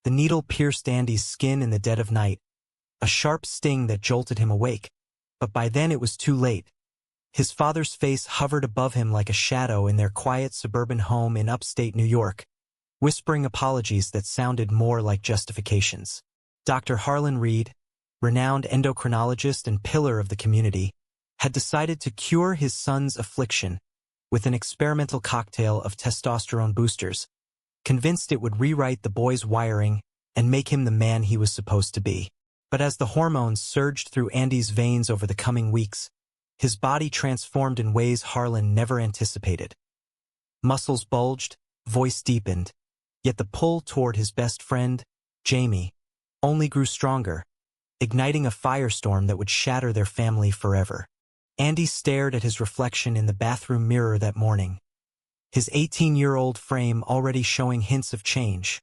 The needle pierced Andy's skin in the dead of night, a sharp sting that jolted him awake. But by then it was too late. His father's face hovered above him like a shadow in their quiet suburban home in upstate New York, whispering apologies that sounded more like justifications. Dr. Harlan Reed, renowned endocrinologist and pillar of the community, had decided to cure his son's affliction with an experimental cocktail of testosterone boosters, convinced it would rewrite the boy's wiring and make him the man he was supposed to be. But as the hormones surged through Andy's veins over the coming weeks, his body transformed in ways Harlan never anticipated. Muscles bulged, voice deepened, yet the pull toward his best friend, Jamie, only grew stronger, igniting a firestorm that would shatter their family forever. Andy stared at his reflection in the bathroom mirror that morning, his 18-year-old frame already showing hints of change.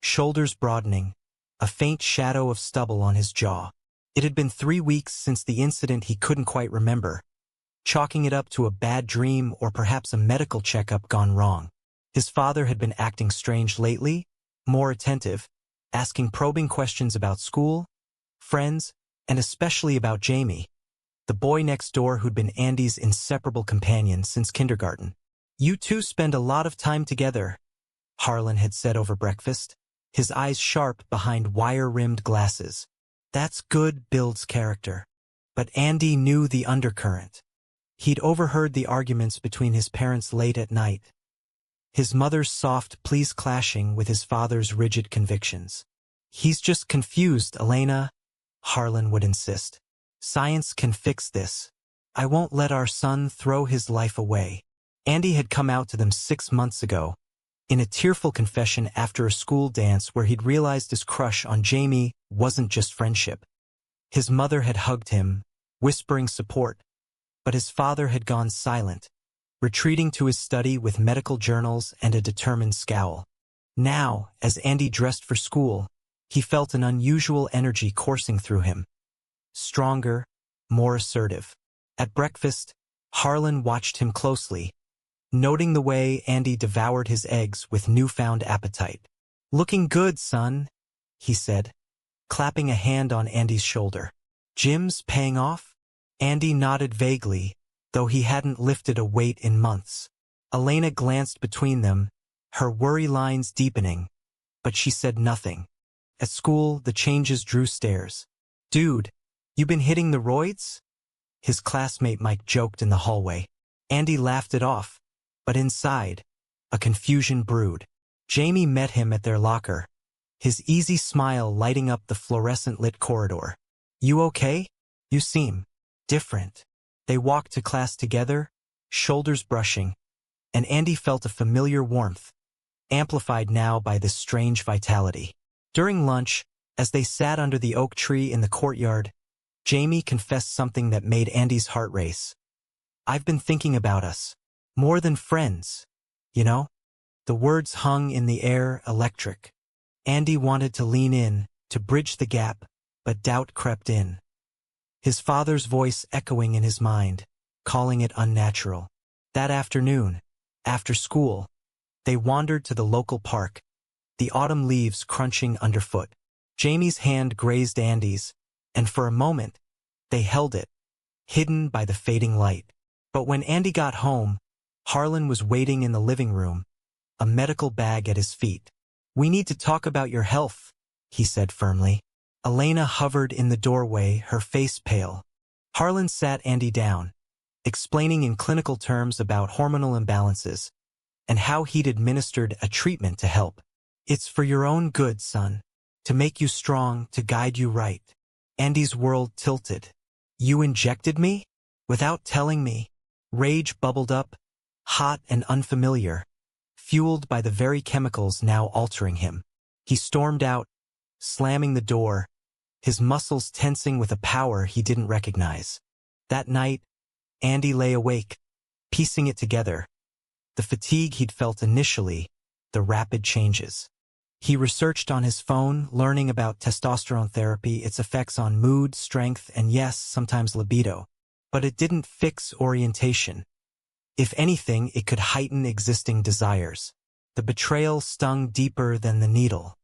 Shoulders broadening, a faint shadow of stubble on his jaw. It had been 3 weeks since the incident he couldn't quite remember, chalking it up to a bad dream or perhaps a medical checkup gone wrong. His father had been acting strange lately, more attentive, asking probing questions about school, friends, and especially about Jamie, the boy next door who'd been Andy's inseparable companion since kindergarten. "You two spend a lot of time together," Harlan had said over breakfast, his eyes sharp behind wire-rimmed glasses. "That's good," builds character. But Andy knew the undercurrent. He'd overheard the arguments between his parents late at night, his mother's soft pleas clashing with his father's rigid convictions. "He's just confused, Elena," Harlan would insist. "Science can fix this. I won't let our son throw his life away." Andy had come out to them 6 months ago, in a tearful confession after a school dance where he'd realized his crush on Jamie wasn't just friendship. His mother had hugged him, whispering support, but his father had gone silent, retreating to his study with medical journals and a determined scowl. Now, as Andy dressed for school, he felt an unusual energy coursing through him. Stronger, more assertive. At breakfast, Harlan watched him closely, noting the way Andy devoured his eggs with newfound appetite. "Looking good, son," he said, clapping a hand on Andy's shoulder. "Gym's paying off?" Andy nodded vaguely, though he hadn't lifted a weight in months. Elena glanced between them, her worry lines deepening, but she said nothing. At school, the changes drew stares. "Dude, you been hitting the roids?" his classmate Mike joked in the hallway. Andy laughed it off, but inside, a confusion brewed. Jamie met him at their locker, his easy smile lighting up the fluorescent-lit corridor. "You okay? You seem different." They walked to class together, shoulders brushing, and Andy felt a familiar warmth, amplified now by this strange vitality. During lunch, as they sat under the oak tree in the courtyard, Jamie confessed something that made Andy's heart race. "I've been thinking about us. More than friends, you know?" The words hung in the air, electric. Andy wanted to lean in, to bridge the gap, but doubt crept in. His father's voice echoing in his mind, calling it unnatural. That afternoon, after school, they wandered to the local park, the autumn leaves crunching underfoot. Jamie's hand grazed Andy's, and for a moment, they held it, hidden by the fading light. But when Andy got home, Harlan was waiting in the living room, a medical bag at his feet. "We need to talk about your health," he said firmly. Elena hovered in the doorway, her face pale. Harlan sat Andy down, explaining in clinical terms about hormonal imbalances and how he'd administered a treatment to help. "It's for your own good, son, to make you strong, to guide you right." Andy's world tilted. "You injected me? Without telling me?" Rage bubbled up, hot and unfamiliar, fueled by the very chemicals now altering him. He stormed out, slamming the door, his muscles tensing with a power he didn't recognize. That night, Andy lay awake, piecing it together. The fatigue he'd felt initially, the rapid changes. He researched on his phone, learning about testosterone therapy, its effects on mood, strength, and yes, sometimes libido. But it didn't fix orientation. If anything, it could heighten existing desires. The betrayal stung deeper than the needle.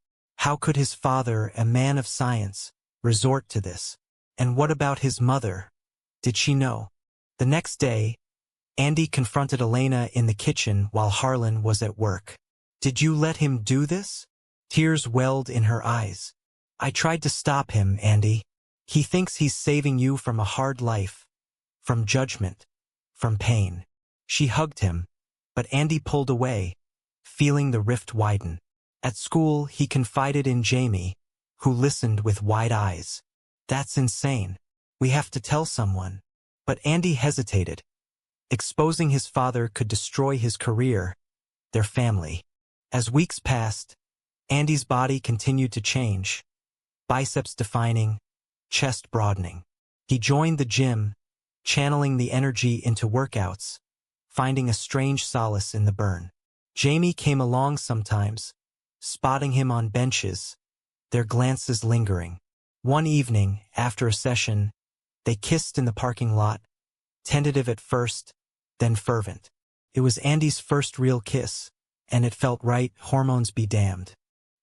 How could his father, a man of science, resort to this? And what about his mother? Did she know? The next day, Andy confronted Elena in the kitchen while Harlan was at work. Did you let him do this? Tears welled in her eyes. I tried to stop him, Andy. He thinks he's saving you from a hard life, from judgment, from pain. She hugged him, but Andy pulled away, feeling the rift widen. At school, he confided in Jamie, who listened with wide eyes. That's insane. We have to tell someone. But Andy hesitated. Exposing his father could destroy his career, their family. As weeks passed, Andy's body continued to change, biceps defining, chest broadening. He joined the gym, channeling the energy into workouts, finding a strange solace in the burn. Jamie came along sometimes, spotting him on benches, their glances lingering. One evening, after a session, they kissed in the parking lot, tentative at first, then fervent. It was Andy's first real kiss, and it felt right, hormones be damned.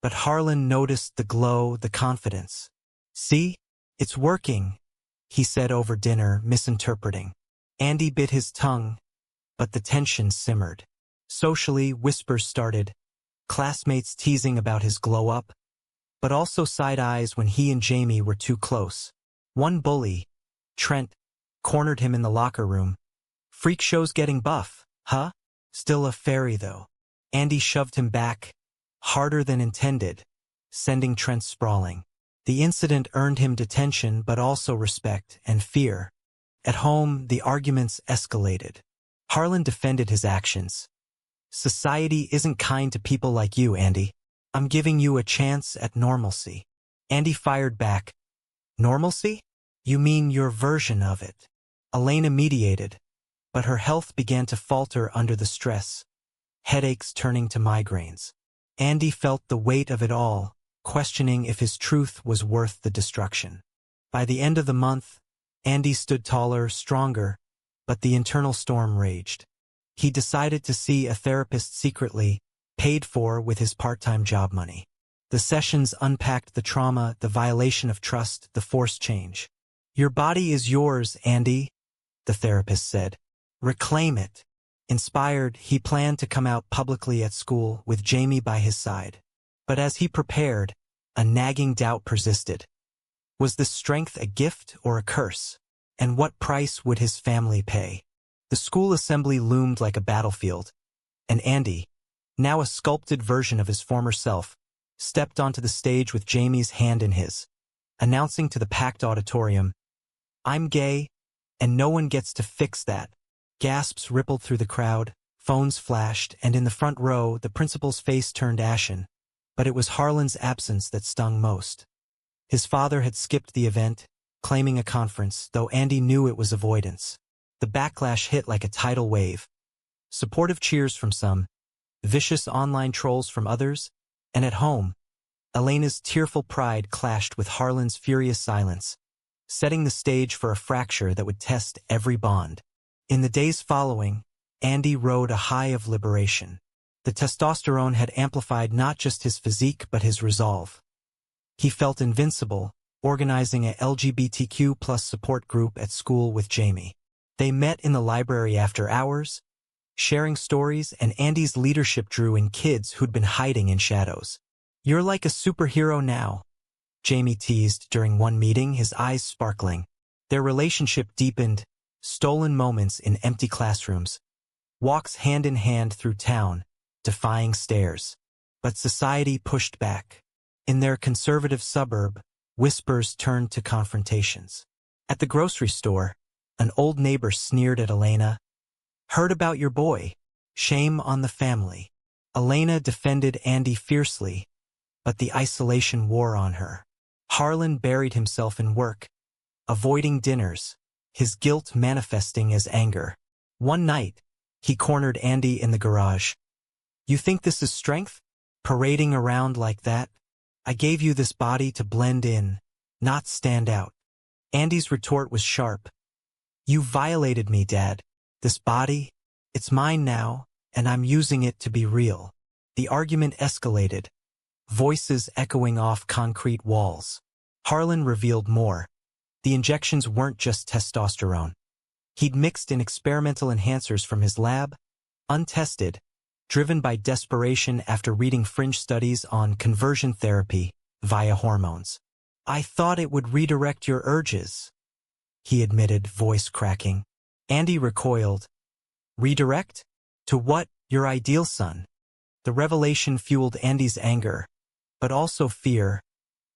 But Harlan noticed the glow, the confidence. See? It's working, he said over dinner, misinterpreting. Andy bit his tongue, but the tension simmered. Socially, whispers started, classmates teasing about his glow-up, but also side eyes when he and Jamie were too close. One bully, Trent, cornered him in the locker room. Freak show's getting buff, huh? Still a fairy, though. Andy shoved him back, harder than intended, sending Trent sprawling. The incident earned him detention but also respect and fear. At home, the arguments escalated. Harlan defended his actions. Society isn't kind to people like you, Andy. I'm giving you a chance at normalcy. Andy fired back. Normalcy? You mean your version of it? Elena mediated, but her health began to falter under the stress, headaches turning to migraines. Andy felt the weight of it all, questioning if his truth was worth the destruction. By the end of the month, Andy stood taller, stronger, but the internal storm raged. He decided to see a therapist secretly, paid for with his part-time job money. The sessions unpacked the trauma, the violation of trust, the forced change. Your body is yours, Andy, the therapist said. Reclaim it. Inspired, he planned to come out publicly at school with Jamie by his side. But as he prepared, a nagging doubt persisted. Was this strength a gift or a curse? And what price would his family pay? The school assembly loomed like a battlefield, and Andy, now a sculpted version of his former self, stepped onto the stage with Jamie's hand in his, announcing to the packed auditorium, I'm gay, and no one gets to fix that. Gasps rippled through the crowd, phones flashed, and in the front row, the principal's face turned ashen. But it was Harlan's absence that stung most. His father had skipped the event, claiming a conference, though Andy knew it was avoidance. The backlash hit like a tidal wave. Supportive cheers from some, vicious online trolls from others, and at home, Elena's tearful pride clashed with Harlan's furious silence, setting the stage for a fracture that would test every bond. In the days following, Andy rode a high of liberation. The testosterone had amplified not just his physique but his resolve. He felt invincible, organizing a LGBTQ+ support group at school with Jamie. They met in the library after hours, sharing stories, and Andy's leadership drew in kids who'd been hiding in shadows. You're like a superhero now, Jamie teased during one meeting, his eyes sparkling. Their relationship deepened, stolen moments in empty classrooms, walks hand in hand through town, defying stares. But society pushed back. In their conservative suburb, whispers turned to confrontations. At the grocery store, an old neighbor sneered at Elena. Heard about your boy. Shame on the family. Elena defended Andy fiercely, but the isolation wore on her. Harlan buried himself in work, avoiding dinners, his guilt manifesting as anger. One night, he cornered Andy in the garage. You think this is strength? Parading around like that? I gave you this body to blend in, not stand out. Andy's retort was sharp. You violated me, Dad. This body, it's mine now, and I'm using it to be real. The argument escalated, voices echoing off concrete walls. Harlan revealed more. The injections weren't just testosterone. He'd mixed in experimental enhancers from his lab, untested, driven by desperation after reading fringe studies on conversion therapy via hormones. "I thought it would redirect your urges," he admitted, voice cracking. Andy recoiled. "Redirect? To what? Your ideal son?" The revelation fueled Andy's anger, but also fear.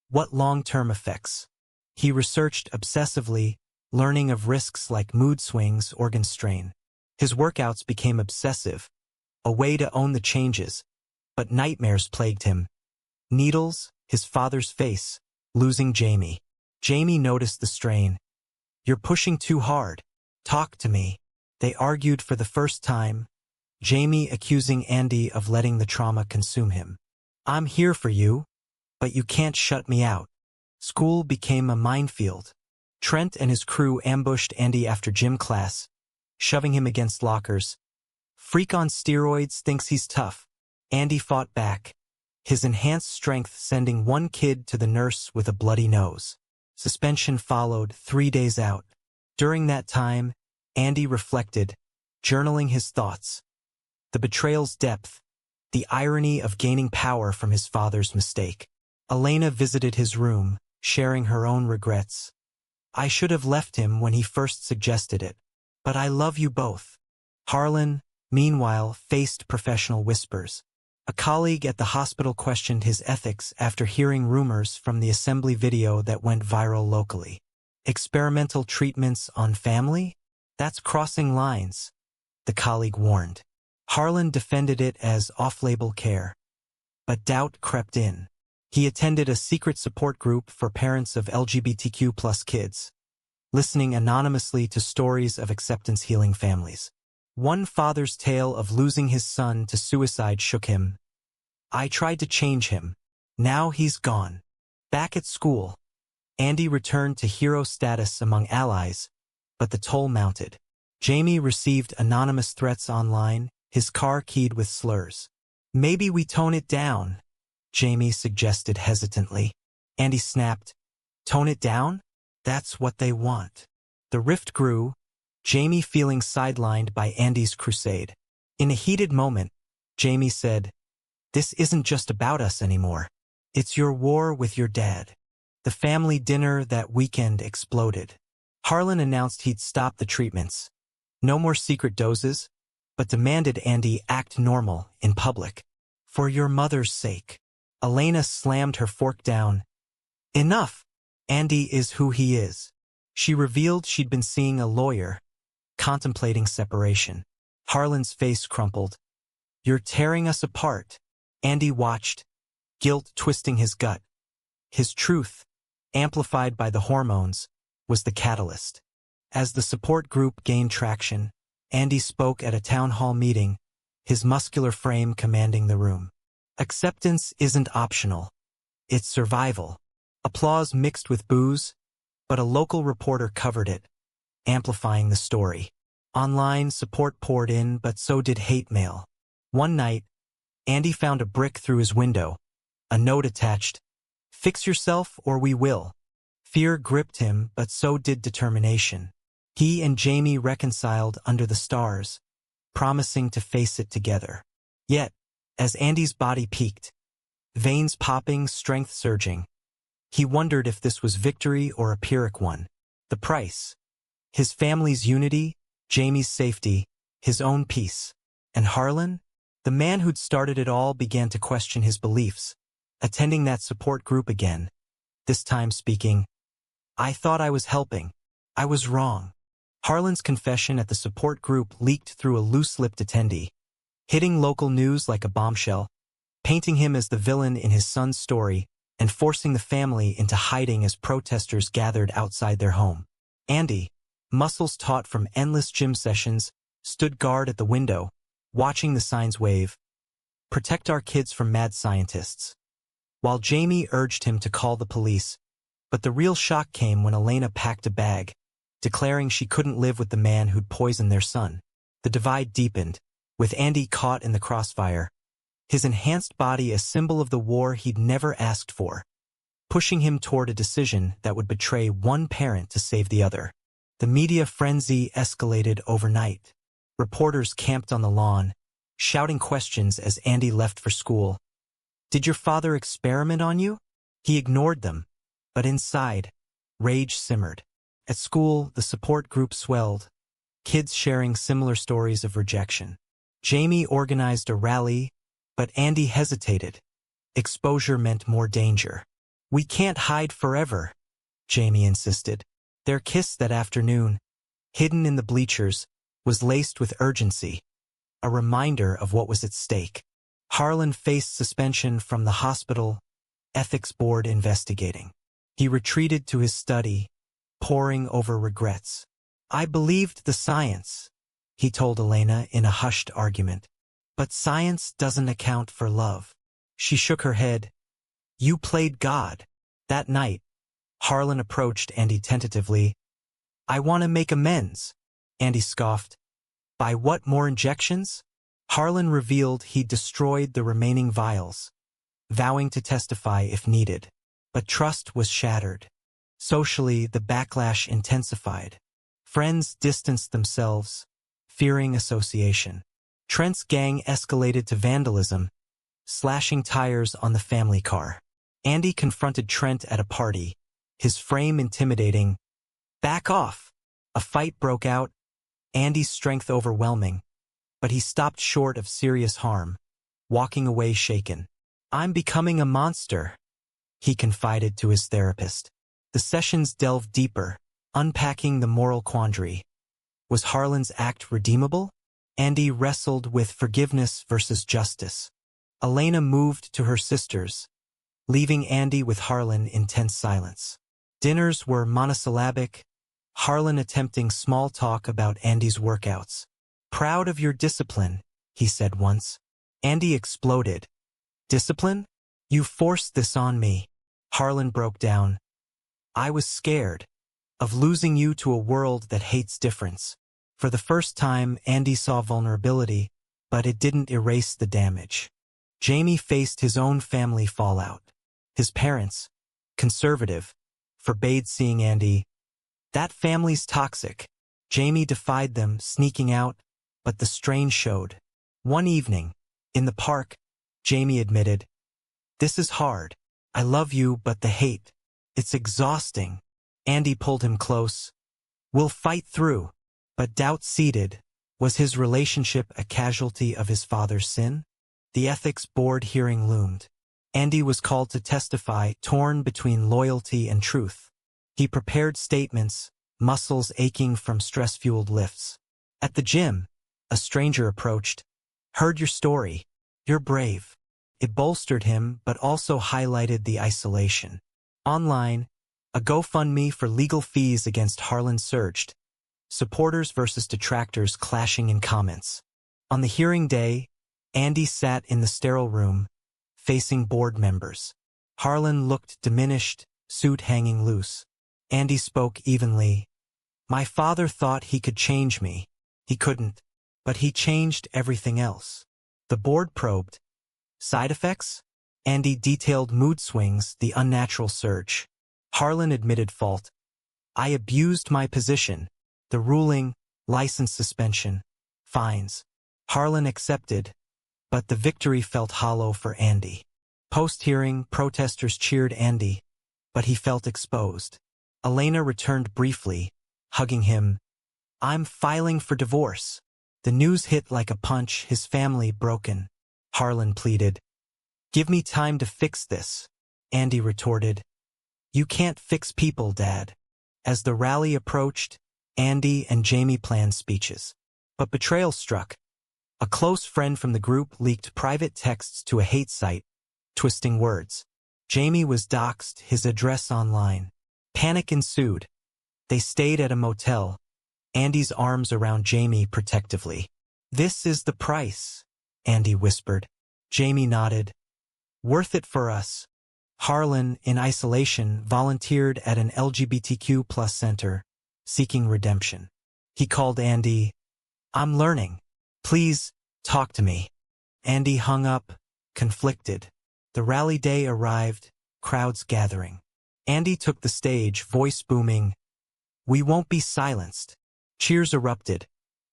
What long-term effects? He researched obsessively, learning of risks like mood swings, organ strain. His workouts became obsessive, a way to own the changes, but nightmares plagued him. Needles, his father's face, losing Jamie. Jamie noticed the strain. "You're pushing too hard. Talk to me." They argued for the first time, Jamie accusing Andy of letting the trauma consume him. "I'm here for you, but you can't shut me out." School became a minefield. Trent and his crew ambushed Andy after gym class, shoving him against lockers. "Freak on steroids thinks he's tough." Andy fought back, his enhanced strength sending one kid to the nurse with a bloody nose. Suspension followed 3 days out. During that time, Andy reflected, journaling his thoughts. The betrayal's depth, the irony of gaining power from his father's mistake. Elena visited his room, sharing her own regrets. "I should have left him when he first suggested it. But I love you both." Harlan, meanwhile, faced professional whispers. A colleague at the hospital questioned his ethics after hearing rumors from the assembly video that went viral locally. Experimental treatments on family? That's crossing lines, the colleague warned. Harlan defended it as off-label care. But doubt crept in. He attended a secret support group for parents of LGBTQ+ kids, listening anonymously to stories of acceptance-healing families. One father's tale of losing his son to suicide shook him. "I tried to change him. Now he's gone." Back at school, Andy returned to hero status among allies, but the toll mounted. Jamie received anonymous threats online, his car keyed with slurs. "Maybe we tone it down," Jamie suggested hesitantly. Andy snapped, "Tone it down? That's what they want." The rift grew, Jamie feeling sidelined by Andy's crusade. In a heated moment, Jamie said, "This isn't just about us anymore. It's your war with your dad." The family dinner that weekend exploded. Harlan announced he'd stop the treatments. No more secret doses, but demanded Andy act normal in public. "For your mother's sake." Elena slammed her fork down. "Enough. Andy is who he is." She revealed she'd been seeing a lawyer, contemplating separation. Harlan's face crumpled. "You're tearing us apart." Andy watched, guilt twisting his gut. His truth, amplified by the hormones, was the catalyst. As the support group gained traction, Andy spoke at a town hall meeting, his muscular frame commanding the room. Acceptance isn't optional. It's survival. Applause mixed with boos, but a local reporter covered it, amplifying the story. Online, support poured in, but so did hate mail. One night, Andy found a brick through his window, a note attached, "Fix yourself or we will." Fear gripped him, but so did determination. He and Jamie reconciled under the stars, promising to face it together. Yet, as Andy's body peaked, veins popping, strength surging, he wondered if this was victory or a Pyrrhic one. The price: his family's unity, Jamie's safety, his own peace. And Harlan, the man who'd started it all, began to question his beliefs, attending that support group again, this time speaking, "I thought I was helping. I was wrong." Harlan's confession at the support group leaked through a loose-lipped attendee, hitting local news like a bombshell, painting him as the villain in his son's story and forcing the family into hiding as protesters gathered outside their home. Andy, muscles taut from endless gym sessions, stood guard at the window, watching the signs wave, "Protect our kids from mad scientists," while Jamie urged him to call the police. But the real shock came when Elena packed a bag, declaring she couldn't live with the man who'd poisoned their son. The divide deepened, with Andy caught in the crossfire, his enhanced body a symbol of the war he'd never asked for, pushing him toward a decision that would betray one parent to save the other. The media frenzy escalated overnight. Reporters camped on the lawn, shouting questions as Andy left for school. "Did your father experiment on you?" He ignored them, but inside, rage simmered. At school, the support group swelled, kids sharing similar stories of rejection. Jamie organized a rally, but Andy hesitated. Exposure meant more danger. "We can't hide forever," Jamie insisted. Their kiss that afternoon, hidden in the bleachers, was laced with urgency, a reminder of what was at stake. Harlan faced suspension from the hospital, ethics board investigating. He retreated to his study, poring over regrets. "I believed the science," he told Elena in a hushed argument. "But science doesn't account for love." She shook her head. "You played God." That night, Harlan approached Andy tentatively. "I want to make amends," Andy scoffed. "By what, more injections?" Harlan revealed he'd destroyed the remaining vials, vowing to testify if needed. But trust was shattered. Socially, the backlash intensified. Friends distanced themselves, fearing association. Trent's gang escalated to vandalism, slashing tires on the family car. Andy confronted Trent at a party, his frame intimidating. "Back off!" A fight broke out, Andy's strength overwhelming, but he stopped short of serious harm, walking away shaken. "I'm becoming a monster," he confided to his therapist. The sessions delved deeper, unpacking the moral quandary. Was Harlan's act redeemable? Andy wrestled with forgiveness versus justice. Elena moved to her sisters, leaving Andy with Harlan in tense silence. Dinners were monosyllabic, Harlan attempting small talk about Andy's workouts. "Proud of your discipline," he said once. Andy exploded. "Discipline? You forced this on me." Harlan broke down. "I was scared of losing you to a world that hates difference." For the first time, Andy saw vulnerability, but it didn't erase the damage. Jamie faced his own family fallout. His parents, conservative, forbade seeing Andy. "That family's toxic." Jamie defied them, sneaking out, but the strain showed. One evening, in the park, Jamie admitted, "This is hard. I love you, but the hate, it's exhausting." Andy pulled him close. "We'll fight through." But doubt seeded. Was his relationship a casualty of his father's sin? The ethics board hearing loomed. Andy was called to testify, torn between loyalty and truth. He prepared statements, muscles aching from stress-fueled lifts. At the gym, a stranger approached. "Heard your story. You're brave." It bolstered him, but also highlighted the isolation. Online, a GoFundMe for legal fees against Harlan surged. Supporters versus detractors clashing in comments. On the hearing day, Andy sat in the sterile room, facing board members. Harlan looked diminished, suit hanging loose. Andy spoke evenly. "My father thought he could change me. He couldn't, but he changed everything else." The board probed. Side effects? Andy detailed mood swings, the unnatural surge. Harlan admitted fault. "I abused my position." The ruling, license suspension, fines. Harlan accepted, but the victory felt hollow for Andy. Post-hearing, protesters cheered Andy, but he felt exposed. Elena returned briefly, hugging him. "I'm filing for divorce." The news hit like a punch, his family broken. Harlan pleaded. "Give me time to fix this," Andy retorted. "You can't fix people, Dad." As the rally approached, Andy and Jamie planned speeches. But betrayal struck. A close friend from the group leaked private texts to a hate site, twisting words. Jamie was doxxed, his address online. Panic ensued. They stayed at a motel, Andy's arms around Jamie protectively. "This is the price," Andy whispered. Jamie nodded. "Worth it for us." Harlan, in isolation, volunteered at an LGBTQ+ center, seeking redemption. He called Andy. "I'm learning. Please, talk to me." Andy hung up, conflicted. The rally day arrived, crowds gathering. Andy took the stage, voice booming, "We won't be silenced." Cheers erupted,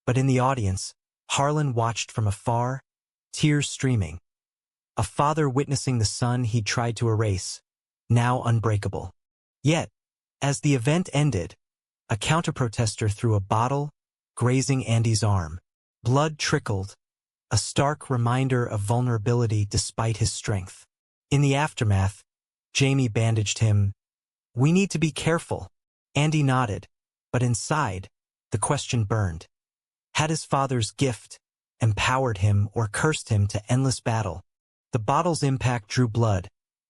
but in the audience, Harlan watched from afar, tears streaming. A father witnessing the son he'd tried to erase, now unbreakable. Yet, as the event ended, a counter-protester threw a bottle, grazing Andy's arm. Blood trickled, a stark reminder of vulnerability despite his strength. In the aftermath, Jamie bandaged him. "We need to be careful." Andy nodded, but inside, the question burned. Had his father's gift empowered him or cursed him to endless battle? The bottle's impact drew blood,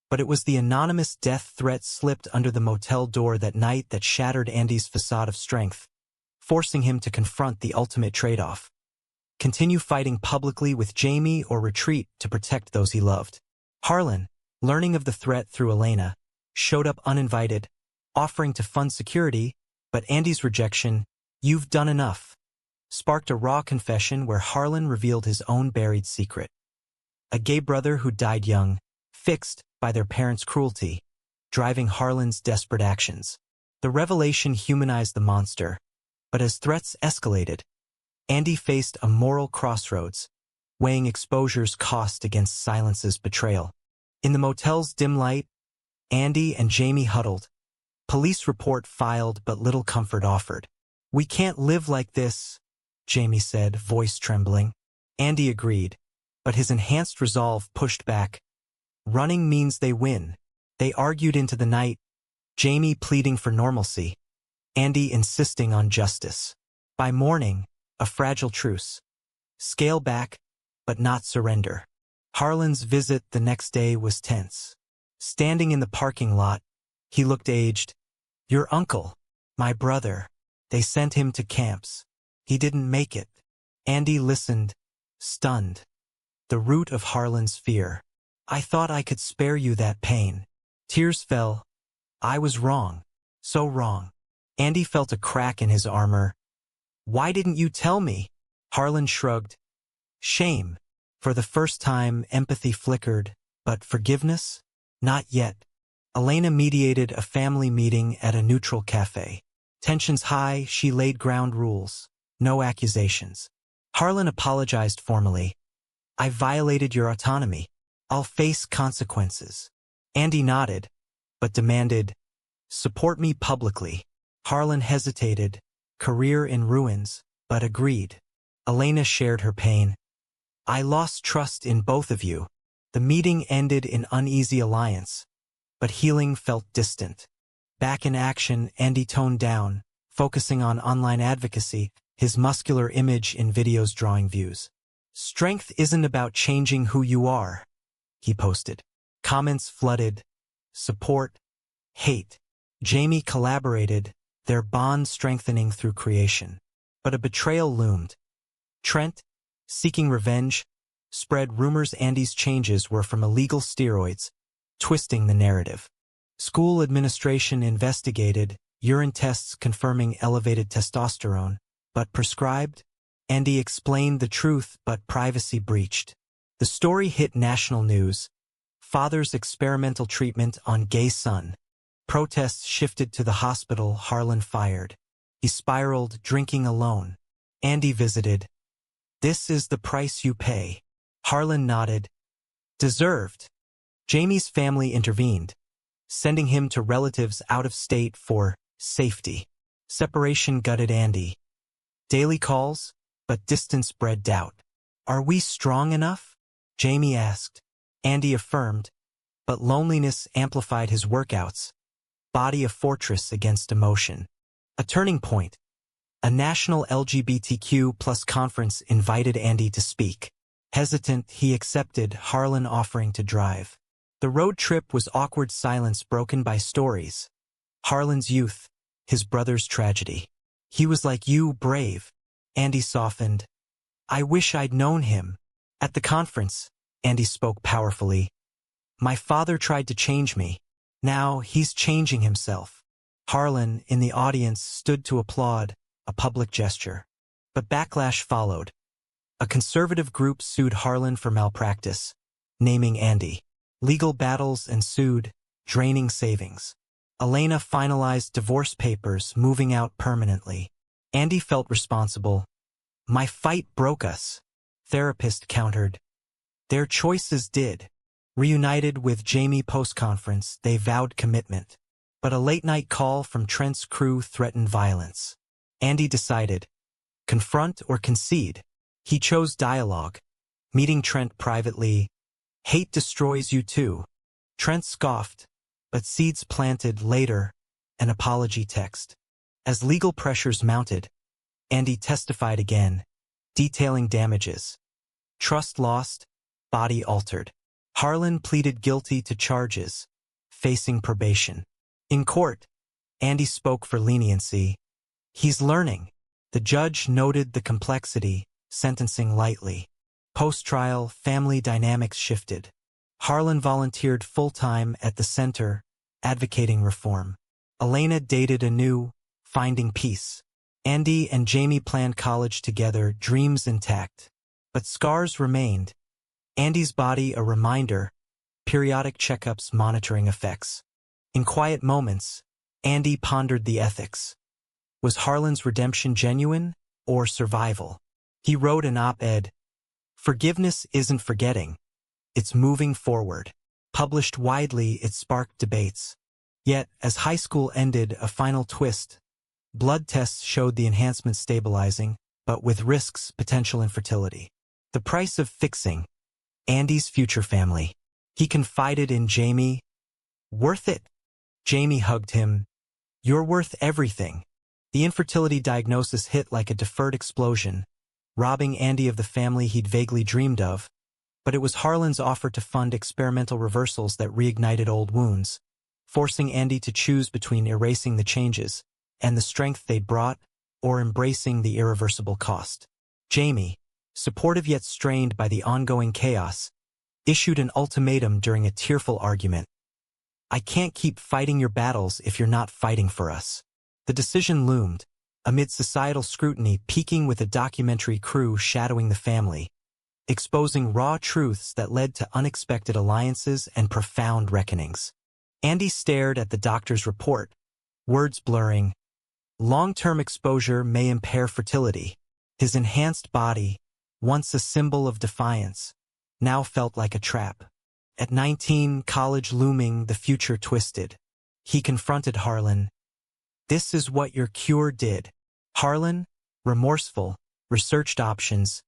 but it was the anonymous death threat slipped under the motel door that night that shattered Andy's facade of strength, forcing him to confront the ultimate trade-off. Continue fighting publicly with Jamie or retreat to protect those he loved. Harlan, learning of the threat through Elena, showed up uninvited, offering to fund security, but Andy's rejection, "You've done enough," sparked a raw confession where Harlan revealed his own buried secret. A gay brother who died young, fixed by their parents' cruelty, driving Harlan's desperate actions. The revelation humanized the monster, but as threats escalated, Andy faced a moral crossroads, weighing exposure's cost against silence's betrayal. In the motel's dim light, Andy and Jamie huddled. Police report filed, but little comfort offered. "We can't live like this," Jamie said, voice trembling. Andy agreed, but his enhanced resolve pushed back. "Running means they win." They argued into the night, Jamie pleading for normalcy, Andy insisting on justice. By morning, a fragile truce. Scale back, but not surrender. Harlan's visit the next day was tense. Standing in the parking lot, he looked aged. "Your uncle, my brother, they sent him to camps. He didn't make it." Andy listened, stunned. The root of Harlan's fear. "I thought I could spare you that pain." Tears fell. "I was wrong. So wrong." Andy felt a crack in his armor. "Why didn't you tell me?" Harlan shrugged. "Shame." For the first time, empathy flickered, but forgiveness? Not yet. Elena mediated a family meeting at a neutral cafe. Tensions high, she laid ground rules. No accusations. Harlan apologized formally. "I violated your autonomy. I'll face consequences." Andy nodded, but demanded, "Support me publicly." Harlan hesitated, career in ruins, but agreed. Elena shared her pain. "I lost trust in both of you." The meeting ended in uneasy alliance, but healing felt distant. Back in action, Andy toned down, focusing on online advocacy, his muscular image in videos drawing views. "Strength isn't about changing who you are," he posted. Comments flooded. Support, hate. Jamie collaborated, their bond strengthening through creation. But a betrayal loomed. Trent, seeking revenge, spread rumors Andy's changes were from illegal steroids, twisting the narrative. School administration investigated, urine tests confirming elevated testosterone, but prescribed? Andy explained the truth, but privacy breached. The story hit national news. Father's experimental treatment on gay son. Protests shifted to the hospital. Harlan fired. He spiraled, drinking alone. Andy visited. "This is the price you pay." Harlan nodded. "Deserved." Jamie's family intervened, sending him to relatives out of state for safety. Separation gutted Andy. Daily calls, but distance bred doubt. "Are we strong enough?" Jamie asked. Andy affirmed, but loneliness amplified his workouts. Body a fortress against emotion. A turning point. A national LGBTQ+ conference invited Andy to speak. Hesitant, he accepted, Harlan offering to drive. The road trip was awkward silence broken by stories. Harlan's youth, his brother's tragedy. "He was like you, brave." Andy softened. "I wish I'd known him." At the conference, Andy spoke powerfully. "My father tried to change me. Now he's changing himself." Harlan, in the audience, stood to applaud, a public gesture. But backlash followed. A conservative group sued Harlan for malpractice. naming Andy. Legal battles ensued, draining savings. Elena finalized divorce papers, moving out permanently. Andy felt responsible. "My fight broke us," therapist countered. "Their choices did." Reunited with Jamie post-conference, they vowed commitment. But a late-night call from Trent's crew threatened violence. Andy decided, confront or concede. He chose dialogue. Meeting Trent privately, "Hate destroys you too." Trent scoffed, but seeds planted later, an apology text. As legal pressures mounted, Andy testified again, detailing damages. Trust lost, body altered. Harlan pleaded guilty to charges, facing probation. In court, Andy spoke for leniency. "He's learning." The judge noted the complexity, sentencing lightly. Post-trial, family dynamics shifted. Harlan volunteered full-time at the center, advocating reform. Elena dated anew, finding peace. Andy and Jamie planned college together, dreams intact. But scars remained. Andy's body a reminder, periodic checkups monitoring effects. In quiet moments, Andy pondered the ethics. Was Harlan's redemption genuine or survival? He wrote an op-ed, "Forgiveness isn't forgetting, it's moving forward." Published widely, it sparked debates. Yet, as high school ended, a final twist. Blood tests showed the enhancement stabilizing, but with risks, potential infertility. The price of fixing Andy's future family. He confided in Jamie. "Worth it?" Jamie hugged him. "You're worth everything." The infertility diagnosis hit like a deferred explosion, robbing Andy of the family he'd vaguely dreamed of. But it was Harlan's offer to fund experimental reversals that reignited old wounds, forcing Andy to choose between erasing the changes and the strength they'd brought, or embracing the irreversible cost. Jamie, supportive yet strained by the ongoing chaos, issued an ultimatum during a tearful argument. "I can't keep fighting your battles if you're not fighting for us." The decision loomed, amid societal scrutiny, peaking with a documentary crew shadowing the family, exposing raw truths that led to unexpected alliances and profound reckonings. Andy stared at the doctor's report, words blurring. Long-term exposure may impair fertility. His enhanced body, once a symbol of defiance, now felt like a trap. At 19, college looming, the future twisted. He confronted Harlan. "This is what your cure did." Harlan, remorseful, researched options.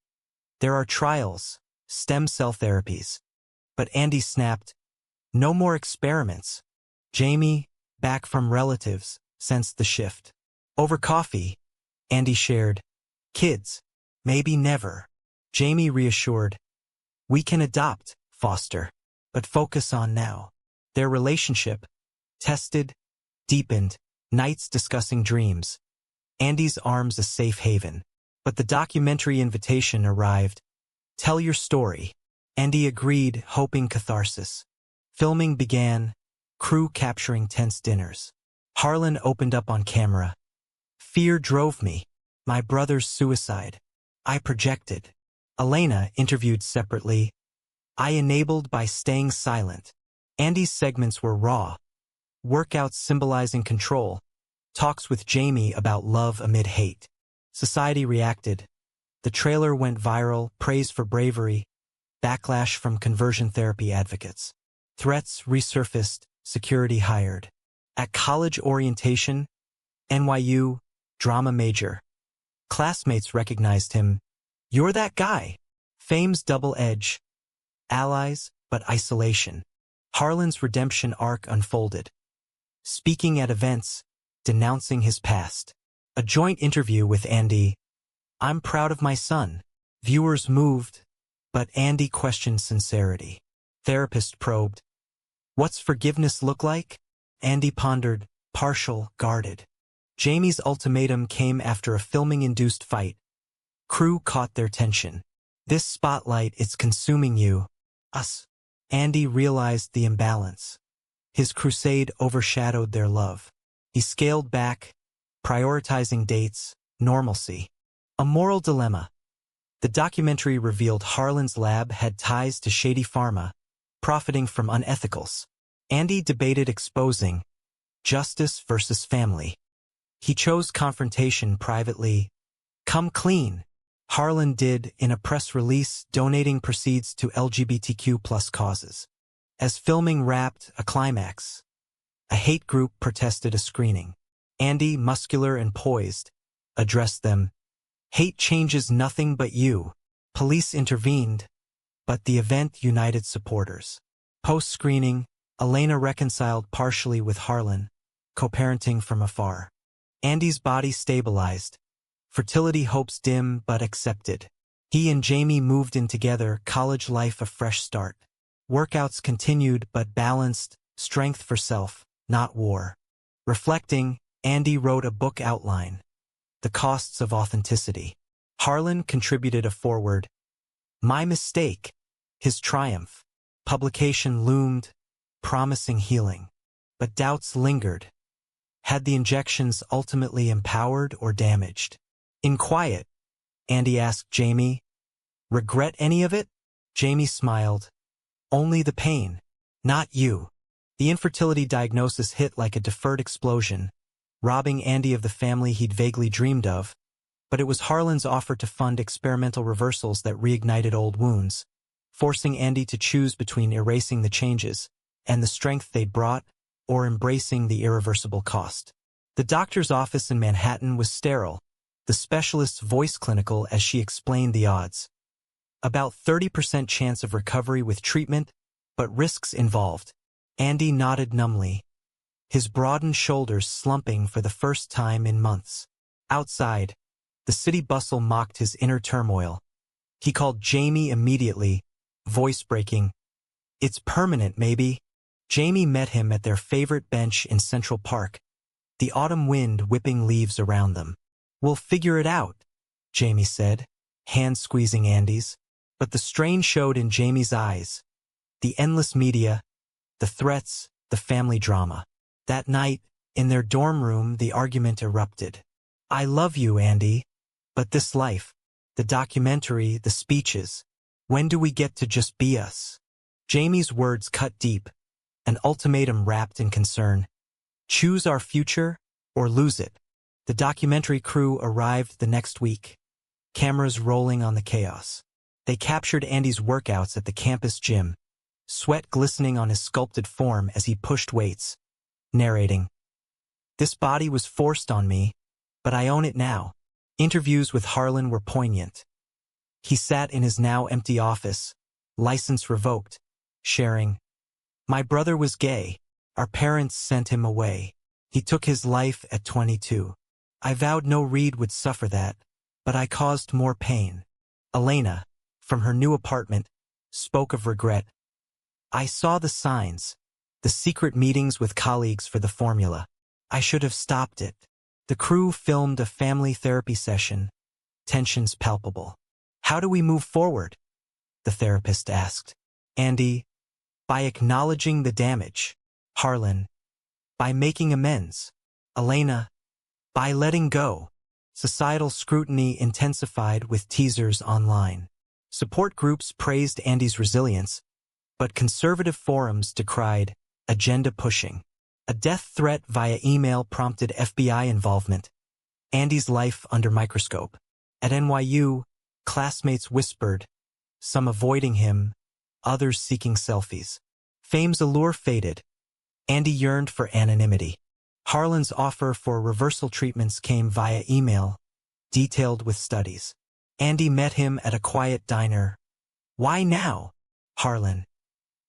"There are trials, stem cell therapies." But Andy snapped, "No more experiments." Jamie, back from relatives, sensed the shift. Over coffee, Andy shared, "Kids, maybe never." Jamie reassured, "We can adopt, foster, but focus on now." Their relationship, tested, deepened, nights discussing dreams. Andy's arms a safe haven. But the documentary invitation arrived. "Tell your story." Andy agreed, hoping catharsis. Filming began, crew capturing tense dinners. Harlan opened up on camera. "Fear drove me. My brother's suicide. I projected." Elena interviewed separately. "I enabled by staying silent." Andy's segments were raw. Workouts symbolizing control. Talks with Jamie about love amid hate. Society reacted. The trailer went viral, praise for bravery, backlash from conversion therapy advocates. Threats resurfaced, security hired. At college orientation, NYU, drama major. Classmates recognized him. "You're that guy." Fame's double edge. Allies, but isolation. Harlan's redemption arc unfolded. Speaking at events, denouncing his past. A joint interview with Andy. "I'm proud of my son." Viewers moved, but Andy questioned sincerity. Therapist probed. "What's forgiveness look like?" Andy pondered, partial, guarded. Jamie's ultimatum came after a filming-induced fight. Crew caught their tension. "This spotlight, it's consuming you. Us." Andy realized the imbalance. His crusade overshadowed their love. He scaled back, prioritizing dates, normalcy. A moral dilemma. The documentary revealed Harlan's lab had ties to shady pharma, profiting from unethicals. Andy debated exposing justice versus family. He chose confrontation privately. Come clean, Harlan did in a press release donating proceeds to LGBTQ+ causes. As filming wrapped a climax, a hate group protested a screening. Andy, muscular and poised, addressed them. Hate changes nothing but you. Police intervened, but the event united supporters. Post-screening, Elena reconciled partially with Harlan, co-parenting from afar. Andy's body stabilized. Fertility hopes dim but accepted. He and Jamie moved in together, college life a fresh start. Workouts continued but balanced, strength for self, not war. Reflecting, Andy wrote a book outline. The Costs of Authenticity. Harlan contributed a foreword. My mistake. His triumph. Publication loomed, promising healing. But doubts lingered. Had the injections ultimately empowered or damaged? In quiet, Andy asked Jamie, regret any of it? Jamie smiled. Only the pain, not you. The infertility diagnosis hit like a deferred explosion, robbing Andy of the family he'd vaguely dreamed of, but it was Harlan's offer to fund experimental reversals that reignited old wounds, forcing Andy to choose between erasing the changes and the strength they'd brought, or embracing the irreversible cost. The doctor's office in Manhattan was sterile, the specialist's voice clinical as she explained the odds. About 30% chance of recovery with treatment, but risks involved. Andy nodded numbly, his broadened shoulders slumping for the first time in months. Outside, the city bustle mocked his inner turmoil. He called Jamie immediately, voice breaking. It's permanent, maybe. Jamie met him at their favorite bench in Central Park, the autumn wind whipping leaves around them. We'll figure it out, Jamie said, hand squeezing Andy's. But the strain showed in Jamie's eyes. The endless media, the threats, the family drama. That night, in their dorm room, the argument erupted. I love you, Andy. But this life, the documentary, the speeches, when do we get to just be us? Jamie's words cut deep, an ultimatum wrapped in concern. Choose our future or lose it. The documentary crew arrived the next week, cameras rolling on the chaos. They captured Andy's workouts at the campus gym, sweat glistening on his sculpted form as he pushed weights, narrating. This body was forced on me, but I own it now. Interviews with Harlan were poignant. He sat in his now empty office, license revoked, sharing. My brother was gay. Our parents sent him away. He took his life at 22. I vowed no Reed would suffer that, but I caused more pain. Elena, from her new apartment, spoke of regret. I saw the signs, the secret meetings with colleagues for the formula. I should have stopped it. The crew filmed a family therapy session, tensions palpable. How do we move forward? The therapist asked. Andy, by acknowledging the damage. Harlan, by making amends. Elena, by letting go. Societal scrutiny intensified with teasers online. Support groups praised Andy's resilience, but conservative forums decried agenda pushing. A death threat via email prompted FBI involvement. Andy's life under microscope. At NYU, classmates whispered, some avoiding him, others seeking selfies. Fame's allure faded. Andy yearned for anonymity. Harlan's offer for reversal treatments came via email, detailed with studies. Andy met him at a quiet diner. Why now? Harlan.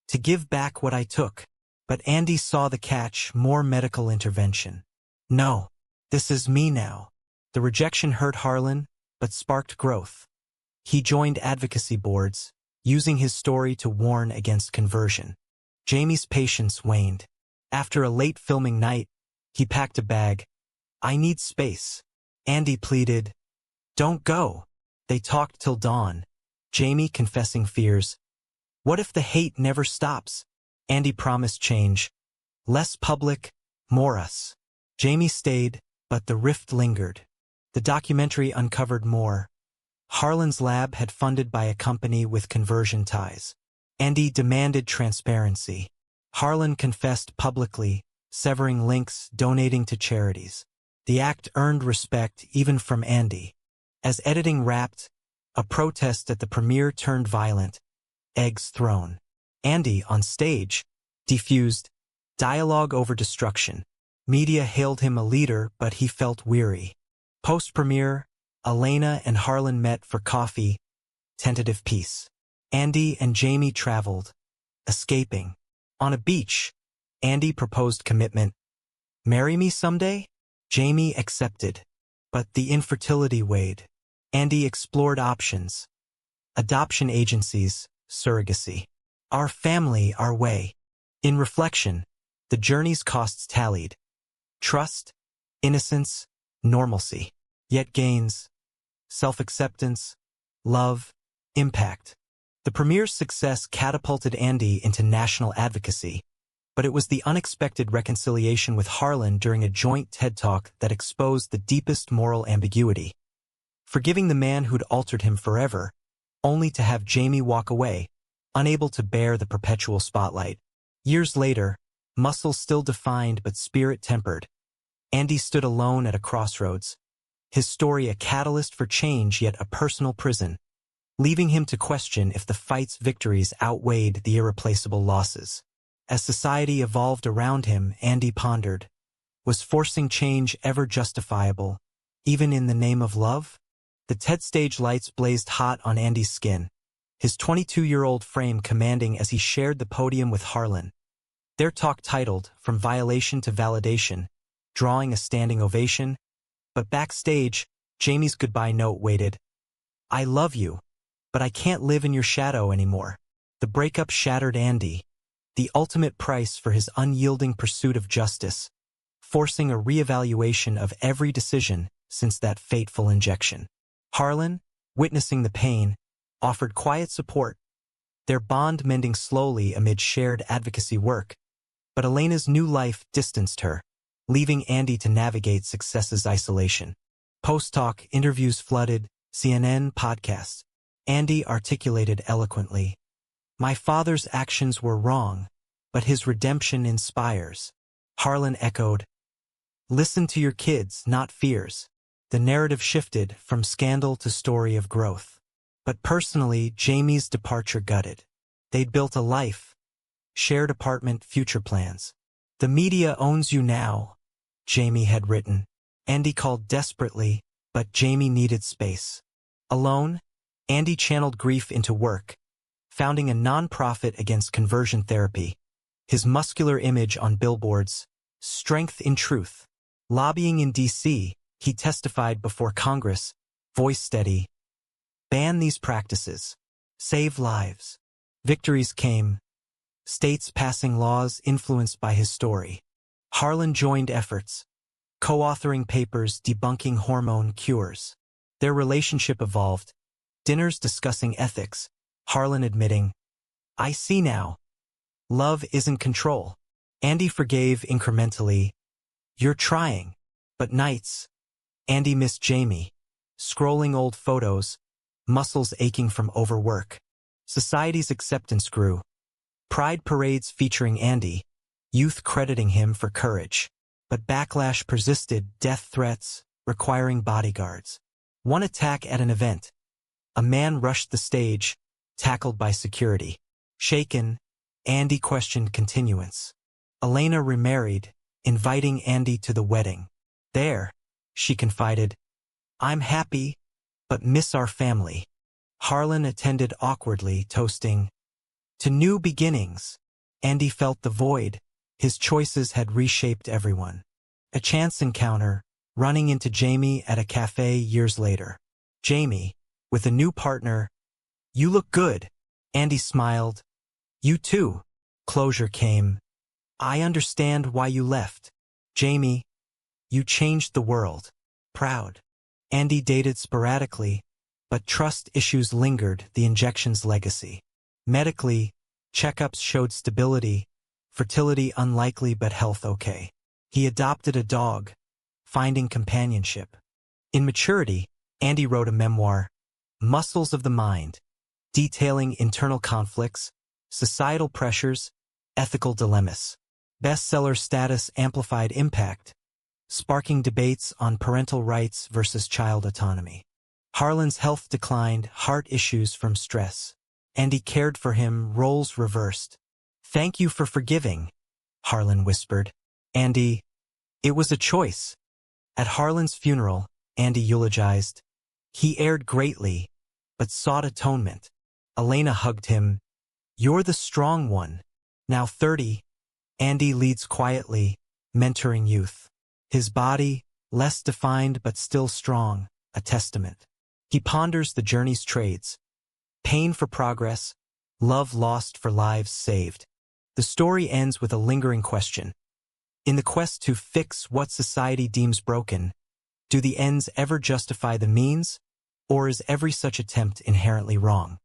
To give back what I took. But Andy saw the catch, more medical intervention. No, this is me now. The rejection hurt Harlan, but sparked growth. He joined advocacy boards, using his story to warn against conversion. Jamie's patience waned. After a late filming night, he packed a bag. I need space. Andy pleaded. Don't go. They talked till dawn. Jamie confessing fears. What if the hate never stops? Andy promised change. Less public, more us. Jamie stayed, but the rift lingered. The documentary uncovered more. Harlan's lab had funded by a company with conversion ties. Andy demanded transparency. Harlan confessed publicly, severing links, donating to charities. The act earned respect even from Andy. As editing wrapped, a protest at the premiere turned violent, eggs thrown. Andy, on stage, defused, dialogue over destruction. Media hailed him a leader, but he felt weary. Post-premiere, Elena and Harlan met for coffee, tentative peace. Andy and Jamie traveled, escaping. On a beach, Andy proposed commitment. Marry me someday? Jamie accepted. But the infertility weighed. Andy explored options. Adoption agencies, surrogacy. Our family, our way. In reflection, the journey's costs tallied. Trust, innocence, normalcy. Yet gains, self-acceptance, love, impact. The premiere's success catapulted Andy into national advocacy, but it was the unexpected reconciliation with Harlan during a joint TED Talk that exposed the deepest moral ambiguity. Forgiving the man who'd altered him forever, only to have Jamie walk away, unable to bear the perpetual spotlight. Years later, muscle still defined but spirit tempered, Andy stood alone at a crossroads, his story a catalyst for change yet a personal prison, leaving him to question if the fight's victories outweighed the irreplaceable losses. As society evolved around him, Andy pondered, was forcing change ever justifiable, even in the name of love? The TED stage lights blazed hot on Andy's skin, his 22-year-old frame commanding as he shared the podium with Harlan. Their talk titled, From Violation to Validation, drawing a standing ovation, but backstage, Jamie's goodbye note waited. I love you, but I can't live in your shadow anymore. The breakup shattered Andy, the ultimate price for his unyielding pursuit of justice, forcing a reevaluation of every decision since that fateful injection. Harlan, witnessing the pain, offered quiet support, their bond mending slowly amid shared advocacy work, but Elena's new life distanced her, leaving Andy to navigate success's isolation. Post-talk interviews flooded, CNN podcasts. Andy articulated eloquently, my father's actions were wrong, but his redemption inspires. Harlan echoed, listen to your kids, not fears. The narrative shifted from scandal to story of growth. But personally, Jamie's departure gutted. They'd built a life, shared apartment, future plans. The media owns you now, Jamie had written. Andy called desperately, but Jamie needed space. Alone, Andy channeled grief into work, founding a nonprofit against conversion therapy. His muscular image on billboards, strength in truth. Lobbying in D.C., he testified before Congress, voice steady. Ban these practices. Save lives. Victories came. States passing laws influenced by his story. Harlan joined efforts, co-authoring papers debunking hormone cures. Their relationship evolved. Dinners discussing ethics. Harlan admitting, I see now. Love isn't control. Andy forgave incrementally. You're trying. But nights. Andy missed Jamie. Scrolling old photos. Muscles aching from overwork. Society's acceptance grew. Pride parades featuring Andy. Youth crediting him for courage. But backlash persisted, death threats, requiring bodyguards. One attack at an event. A man rushed the stage, tackled by security. Shaken, Andy questioned continuance. Elena remarried, inviting Andy to the wedding. There, she confided, I'm happy, but miss our family. Harlan attended awkwardly, toasting, to new beginnings. Andy felt the void. His choices had reshaped everyone. A chance encounter, running into Jamie at a cafe years later. Jamie, with a new partner, you look good. Andy smiled. You too. Closure came. I understand why you left. Jamie, you changed the world. Proud. Andy dated sporadically, but trust issues lingered, the injection's legacy. Medically, checkups showed stability, fertility unlikely but health okay. He adopted a dog, finding companionship. In maturity, Andy wrote a memoir, Muscles of the Mind, detailing internal conflicts, Societal pressures, ethical dilemmas. Bestseller status amplified impact, sparking debates on parental rights versus child autonomy. Harlan's health declined, heart issues from stress. Andy cared for him, roles reversed. "Thank you for forgiving," Harlan whispered. "Andy, it was a choice." At Harlan's funeral, Andy eulogized. He erred greatly, but sought atonement. Elena hugged him. "You're the strong one." Now 30, Andy leads quietly, mentoring youth. His body, less defined but still strong, a testament. He ponders the journey's trades. Pain for progress, love lost for lives saved. The story ends with a lingering question. In the quest to fix what society deems broken, do the ends ever justify the means, or is every such attempt inherently wrong?